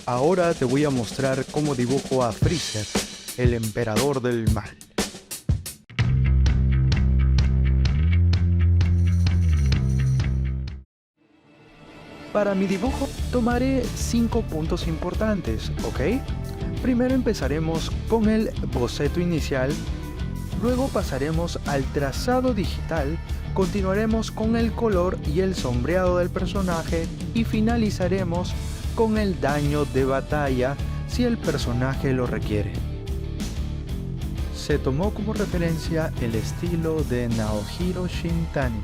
Ahora te voy a mostrar cómo dibujo a Freezer, el emperador del mal. Para mi dibujo tomaré 5 puntos importantes, ¿ok? Primero empezaremos con el boceto inicial, luego pasaremos al trazado digital, continuaremos con el color y el sombreado del personaje y finalizaremos con el daño de batalla si el personaje lo requiere. Se tomó como referencia el estilo de Naohiro Shintani.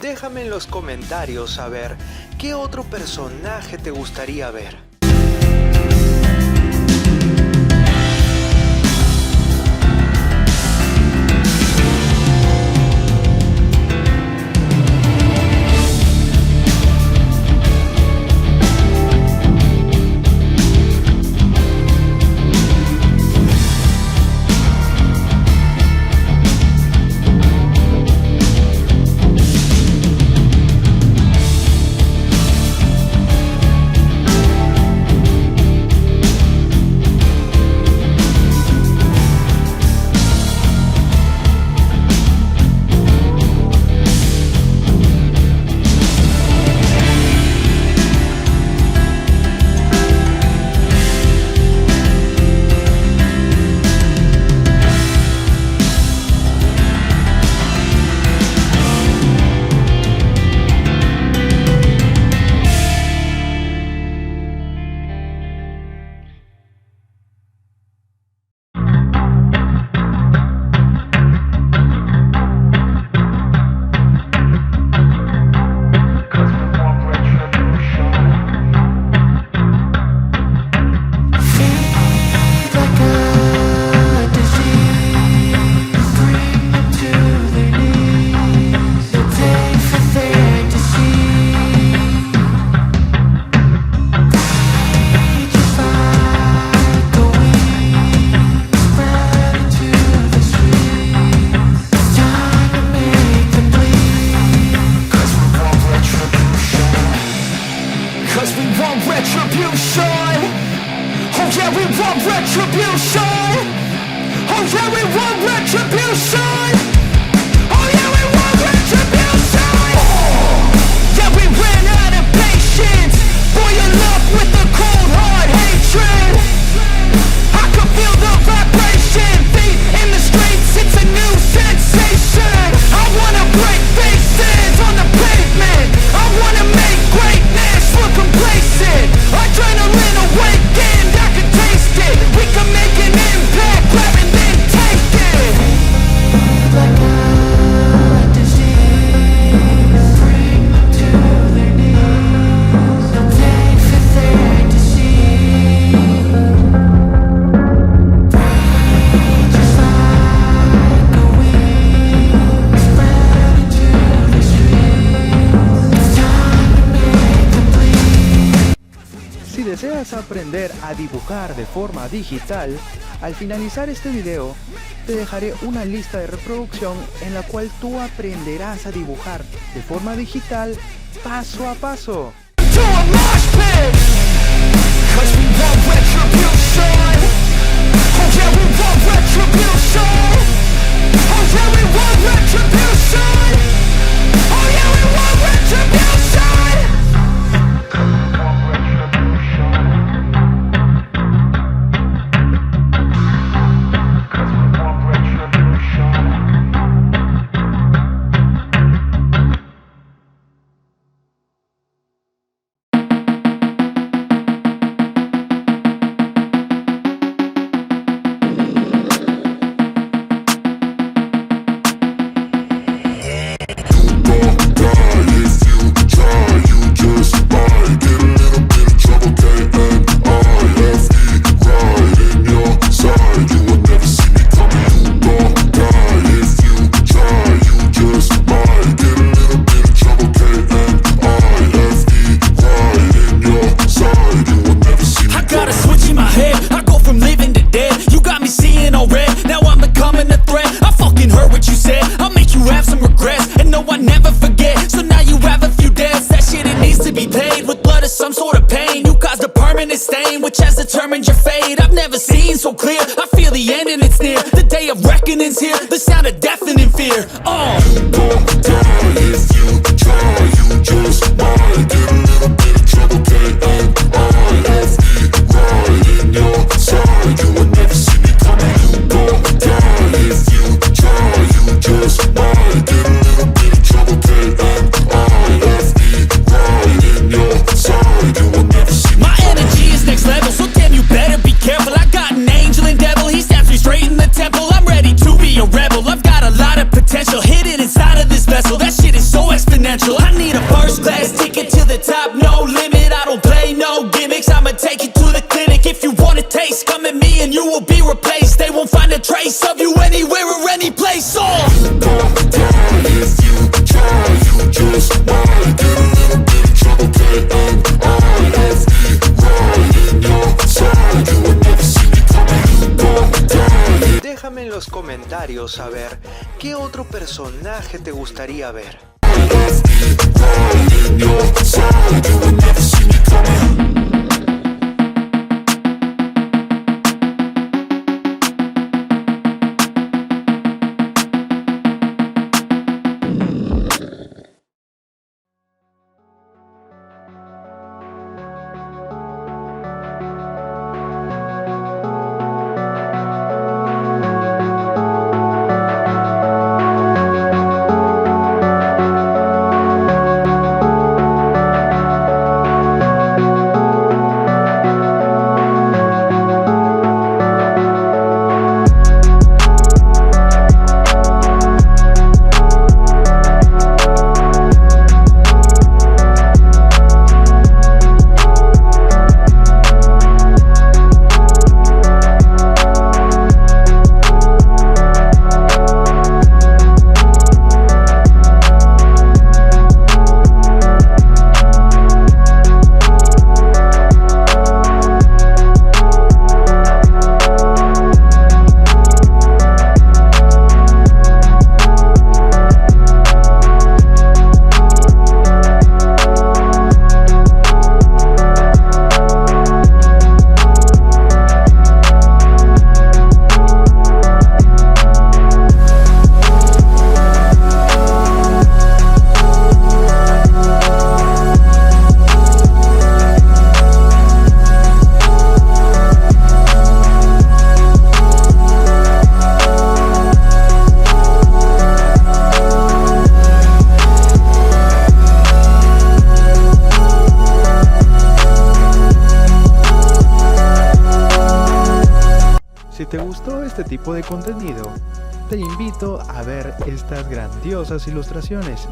Déjame en los comentarios saber qué otro personaje te gustaría ver. quieras aprender a dibujar de forma digital, al finalizar este video te dejaré una lista de reproducción en la cual tú aprenderás a dibujar de forma digital paso a paso. Which has determined your fate. I've never seen so clear. I feel the end and it's near. The day of reckoning's here. The sound of deafening fear. You don't die if you try. You just might get a little bit of trouble. K-N-I-F-E right in your side. You will never see me coming. You don't die if you try. You just might get a little bit of trouble. K-N-I-F-E right in your side. You will never see me. My energy is next level, so damn you better be careful. I got an angel and devil, he stabs me straight in the temple. I'm ready to be a rebel, I've got a lot of potential hidden inside of this vessel. That shit is so exponential. I need a first class ticket to the top, no limit. I don't play no gimmicks, I'ma take you to the clinic. If you want a taste, come at me and you will be replaced. They won't find a trace of you anywhere or any place. You don't die if you try. You just might get a little bit of trouble. K-N-I-F-E right in your side. You will never see me coming. You don't die. Déjame en los comentarios saber qué otro personaje te gustaría ver. I-F-E right in your side. You will never see me coming. Si te gustó este tipo de contenido, te invito a ver estas grandiosas ilustraciones